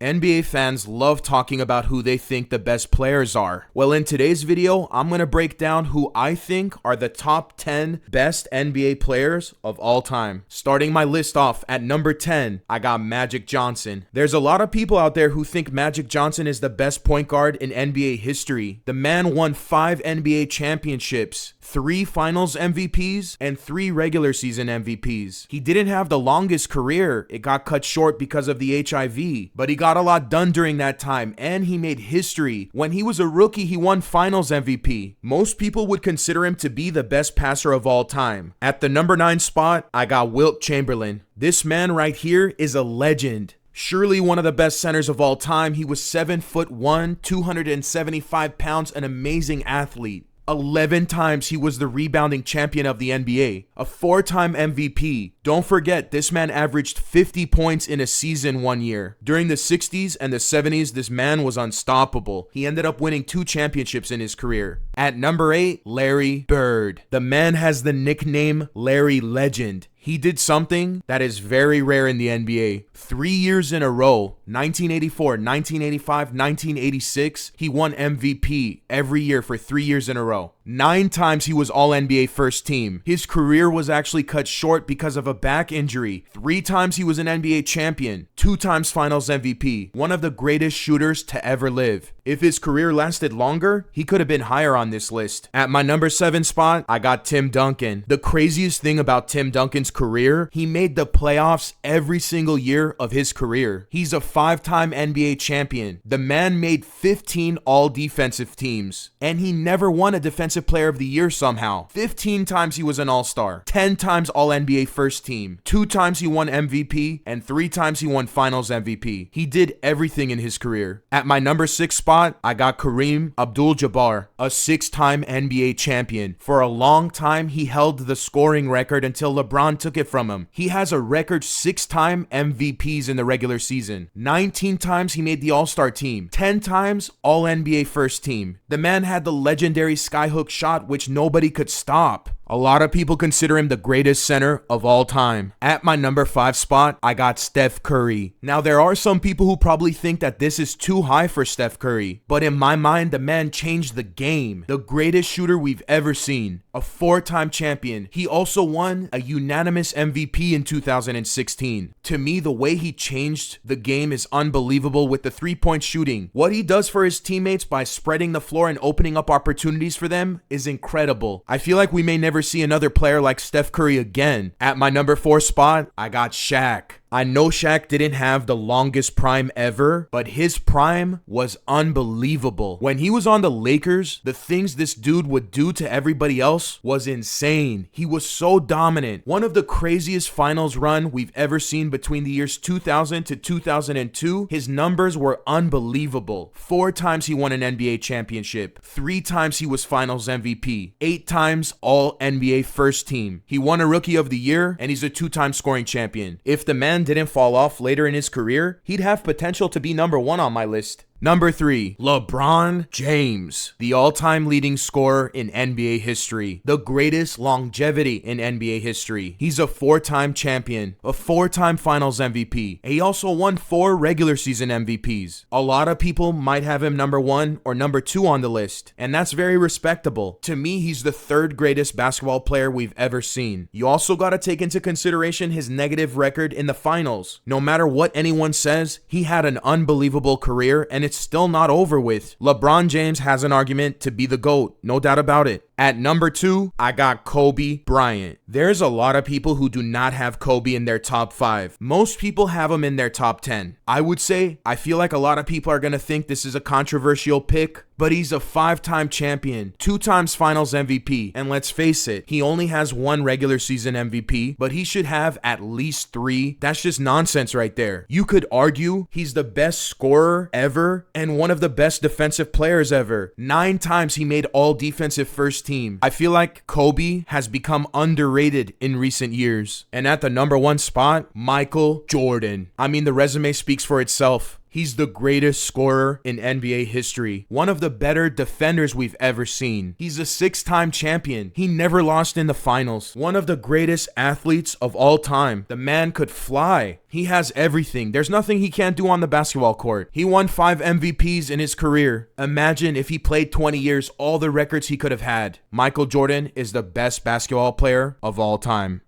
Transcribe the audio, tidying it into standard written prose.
NBA fans love talking about who they think the best players are. Well, in today's video, I'm going to break down who I think are the top 10 best NBA players of all time. Starting my list off at number 10, I got Magic Johnson. There's a lot of people out there who think Magic Johnson is the best point guard in NBA history. The man won 5 NBA championships, 3 finals MVPs, and 3 regular season MVPs. He didn't have the longest career. It got cut short because of the HIV, but he got a lot done during that time, and he made history. When he was a rookie, he won finals MVP. Most people would consider him to be the best passer of all time. At the number 9 spot, I got Wilt Chamberlain. This man right here is a legend. Surely one of the best centers of all time. He was 7'1", 275 pounds, an amazing athlete. 11 times he was the rebounding champion of the NBA, a 4-time MVP. Don't forget, this man averaged 50 points in a season one year. During the 60s and the 70s, this man was unstoppable. He ended up winning 2 championships in his career. At number 8, Larry Bird. The man has the nickname Larry Legend. He did something that is very rare in the NBA. 3 years in a row, 1984, 1985, 1986, he won MVP every year for 3 years in a row. 9 times he was All-NBA first team. His career was actually cut short because of a back injury. 3 times he was an NBA champion. 2 times finals MVP. One of the greatest shooters to ever live. If his career lasted longer, he could have been higher on this list. At my number 7 spot, I got Tim Duncan. The craziest thing about Tim Duncan's career, he made the playoffs every single year of his career. He's a 5-time NBA champion. The man made 15 all-defensive teams, and he never won a defensive player of the year somehow. 15 times he was an all-star, 10 times all-NBA first team, 2 times he won MVP, and 3 times he won finals MVP. He did everything in his career. At my number 6 spot, I got Kareem Abdul-Jabbar, a 6-time NBA champion. For a long time, he held the scoring record until LeBron took it from him. He has a record 6-time MVPs in the regular season. 19 times he made the All-Star team. 10 times All-NBA first team. The man had the legendary skyhook shot which nobody could stop. A lot of people consider him the greatest center of all time. At my number 5 spot, I got Steph Curry. Now, there are some people who probably think that this is too high for Steph Curry, but in my mind, the man changed the game. The greatest shooter we've ever seen. A 4-time champion. He also won a unanimous MVP in 2016. To me, the way he changed the game is unbelievable with the 3-point shooting. What he does for his teammates by spreading the floor and opening up opportunities for them is incredible. I feel like we may never see another player like Steph Curry again. At my number 4 spot, I got Shaq. I know Shaq didn't have the longest prime ever, but his prime was unbelievable. When he was on the Lakers, the things this dude would do to everybody else was insane. He was so dominant. One of the craziest finals run we've ever seen between the years 2000 to 2002. His numbers were unbelievable. 4 times he won an NBA championship. 3 times he was finals MVP. 8 times all NBA first team. He won a rookie of the year, and he's a 2-time scoring champion. If the man didn't fall off later in his career, he'd have potential to be number 1 on my list. Number 3, LeBron James, the all-time leading scorer in NBA history, the greatest longevity in NBA history. He's a 4-time champion, a 4-time finals MVP. He also won 4 regular season MVPs. A lot of people might have him number 1 or number 2 on the list, and that's very respectable. To me, he's the 3rd greatest basketball player we've ever seen. You also got to take into consideration his negative record in the finals. No matter what anyone says, he had an unbelievable career, and it's still not over with. LeBron James has an argument to be the GOAT, no doubt about it. At number 2, I got Kobe Bryant. There's a lot of people who do not have Kobe in their top 5. Most people have him in their top 10. I would say, I feel like a lot of people are going to think this is a controversial pick, but he's a 5-time champion, 2 times finals MVP, and let's face it, he only has 1 regular season MVP, but he should have at least 3. That's just nonsense right there. You could argue he's the best scorer ever and one of the best defensive players ever. 9 times he made all defensive first team. I feel like Kobe has become underrated in recent years. And at the number 1 spot, Michael Jordan. I mean, the resume speaks for itself. He's the greatest scorer in NBA history, one of the better defenders we've ever seen. He's a 6-time champion. He never lost in the finals. One of the greatest athletes of all time. The man could fly. He has everything. There's nothing he can't do on the basketball court. He won 5 MVPs in his career. Imagine if he played 20 years, all the records he could have had. Michael Jordan is the best basketball player of all time.